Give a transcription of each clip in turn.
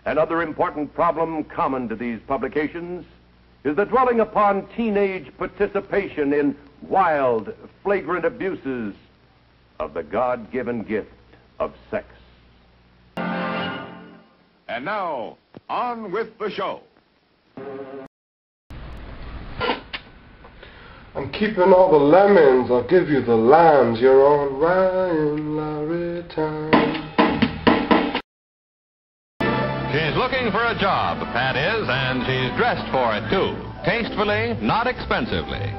Another important problem common to these publications is the dwelling upon teenage participation in wild, flagrant abuses of the God-given gift of sex. And now, on with the show. I'm keeping all the lemons, I'll give you the limes. You're on Ryan Lowry time. She's looking for a job, Pat is, and she's dressed for it, too. Tastefully, not expensively.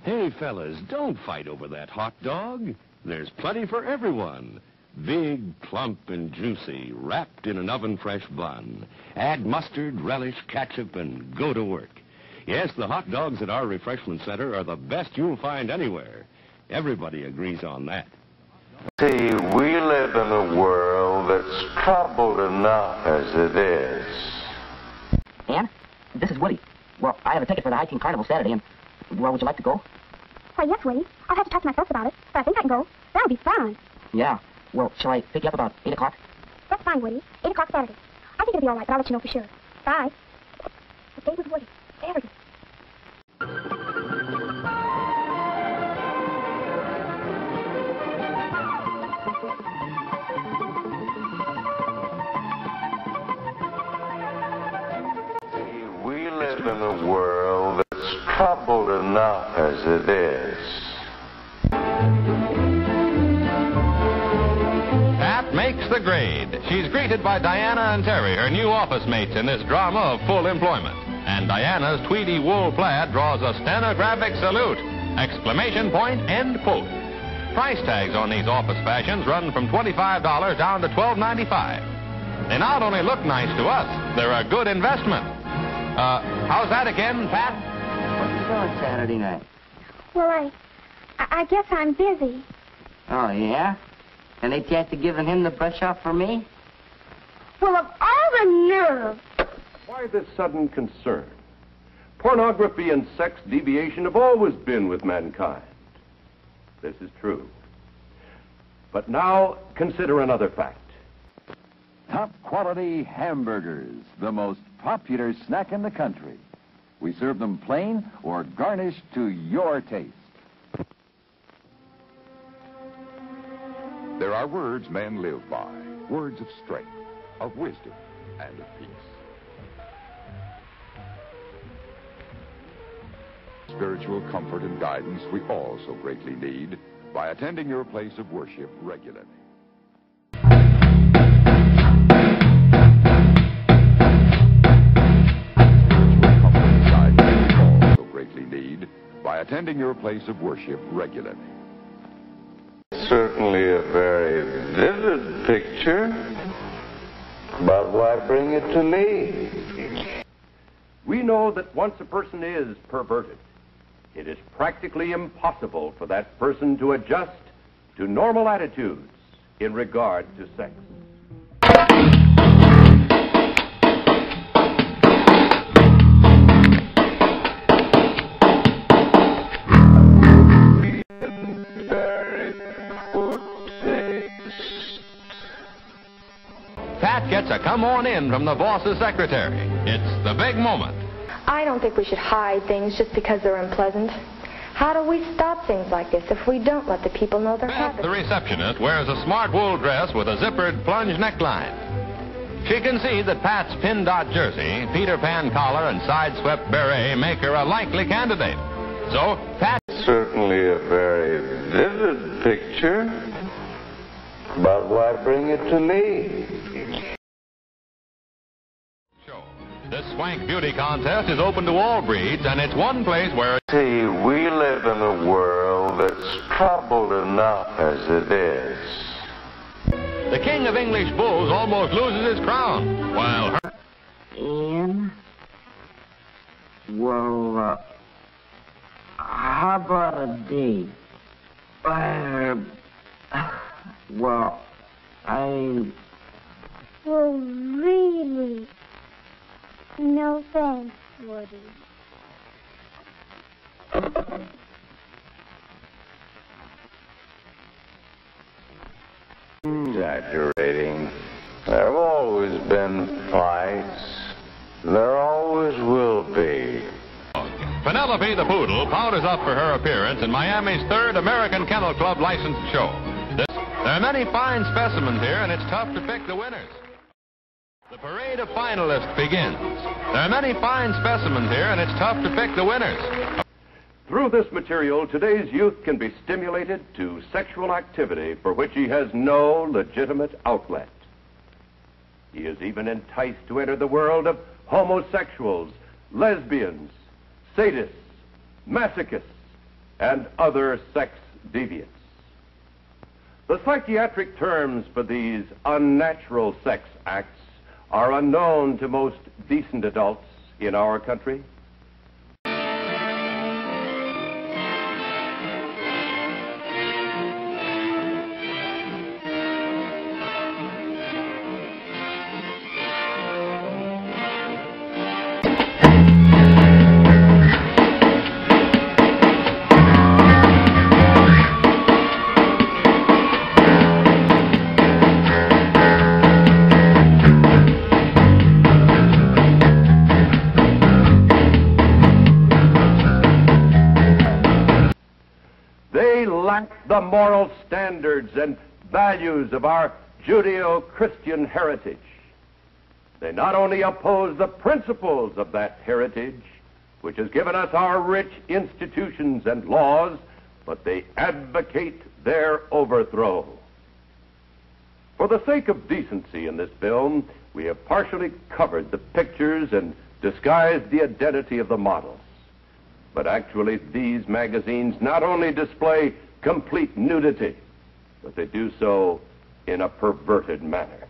Hey, fellas, don't fight over that hot dog. There's plenty for everyone. Big, plump, and juicy, wrapped in an oven-fresh bun. Add mustard, relish, ketchup, and go to work. Yes, the hot dogs at our refreshment center are the best you'll find anywhere. Everybody agrees on that. See, we live in a world that's troubled enough as it is. Ann, this is Woody. Well, I have a ticket for the hiking carnival Saturday, and, well, would you like to go? Why, yes, Woody. I'll have to talk to my folks about it, but I think I can go. That'll be fun. Yeah. Well, shall I pick you up about 8 o'clock? That's fine, Woody. 8 o'clock Saturday. I think it'll be all right, but I'll let you know for sure. Bye. Stay with Woody. There we go. We live in a world that's troubled enough as it is. Pat makes the grade. She's greeted by Diana and Terry, her new office mates in this drama of full employment. And Diana's tweedy wool plaid draws a stenographic salute! Exclamation point, end quote. Price tags on these office fashions run from $25 down to $12.95. They not only look nice to us, they're a good investment. How's that again, Pat? What are you doing Saturday night? Well, I guess I'm busy. Oh, yeah? And ain't you after giving him the brush off for me? Well, of all the nerve! Why this sudden concern? Pornography and sex deviation have always been with mankind. This is true. But now, consider another fact. Top quality hamburgers, the most popular snack in the country. We serve them plain or garnished to your taste. There are words men live by, words of strength, of wisdom, and of peace. Spiritual comfort and guidance we all so greatly need by attending your place of worship regularly. By attending your place of worship regularly. Certainly a very vivid picture, but why bring it to me? We know that once a person is perverted, it is practically impossible for that person to adjust to normal attitudes in regard to sex. Pat gets a come on in from the boss's secretary. It's the big moment. I don't think we should hide things just because they're unpleasant. How do we stop things like this if we don't let the people know they're Beth, happening? the receptionist, wears a smart wool dress with a zippered plunge neckline. She can see that Pat's pin dot jersey, Peter Pan collar, and side-swept beret make her a likely candidate. So, Pat... Certainly a very vivid picture, but why bring it to me? This swank beauty contest is open to all breeds, and it's one place where... See, we live in a world that's troubled enough as it is. The king of English bulls almost loses his crown, while her... Ian? Well, how about a date? Well, Well, really? No thanks, Woody. exaggerating. There have always been fights. There always will be. Penelope the Poodle powders up for her appearance in Miami's 3rd American Kennel Club licensed show. There are many fine specimens here, and it's tough to pick the winners. The parade of finalists begins. There are many fine specimens here, and it's tough to pick the winners. Through this material, today's youth can be stimulated to sexual activity for which he has no legitimate outlet. He is even enticed to enter the world of homosexuals, lesbians, sadists, masochists, and other sex deviants. The psychiatric terms for these unnatural sex acts are unknown to most decent adults in our country. The moral standards and values of our Judeo-Christian heritage. They not only oppose the principles of that heritage, which has given us our rich institutions and laws, but they advocate their overthrow. For the sake of decency in this film, we have partially covered the pictures and disguised the identity of the models. But actually, these magazines not only display complete nudity, but they do so in a perverted manner.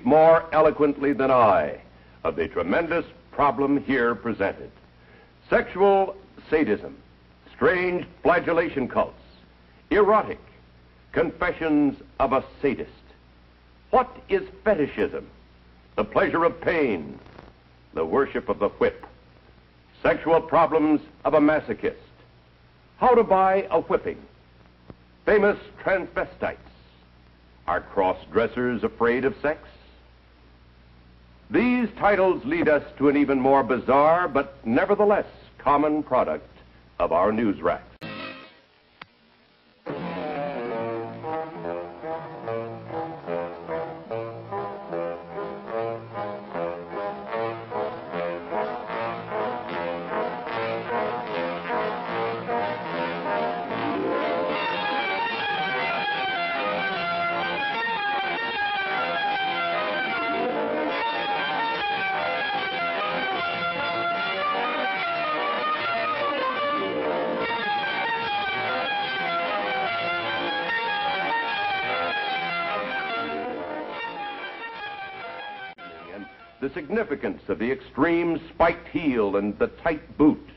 More eloquently than I of the tremendous problem here presented. Sexual sadism, strange flagellation cults, erotic confessions of a sadist. What is fetishism? The pleasure of pain, the worship of the whip, sexual problems of a masochist, how to buy a whipping, famous transvestites, are cross-dressers afraid of sex? These titles lead us to an even more bizarre, but nevertheless common product of our news racks. The significance of the extreme spiked heel and the tight boot,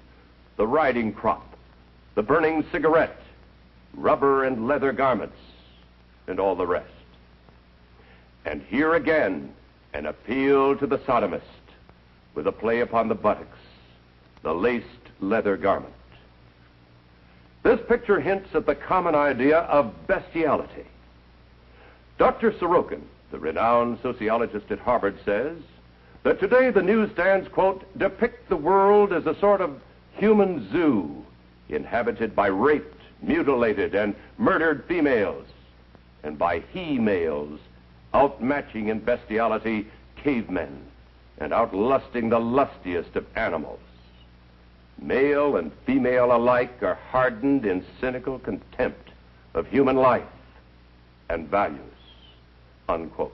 the riding crop, the burning cigarette, rubber and leather garments, and all the rest. And here again, an appeal to the sodomist with a play upon the buttocks, the laced leather garment. This picture hints at the common idea of bestiality. Dr. Sorokin, the renowned sociologist at Harvard, says that today the newsstands, quote, depict the world as a sort of human zoo inhabited by raped, mutilated, and murdered females, and by he-males outmatching in bestiality cavemen and outlusting the lustiest of animals. Male and female alike are hardened in cynical contempt of human life and values, unquote.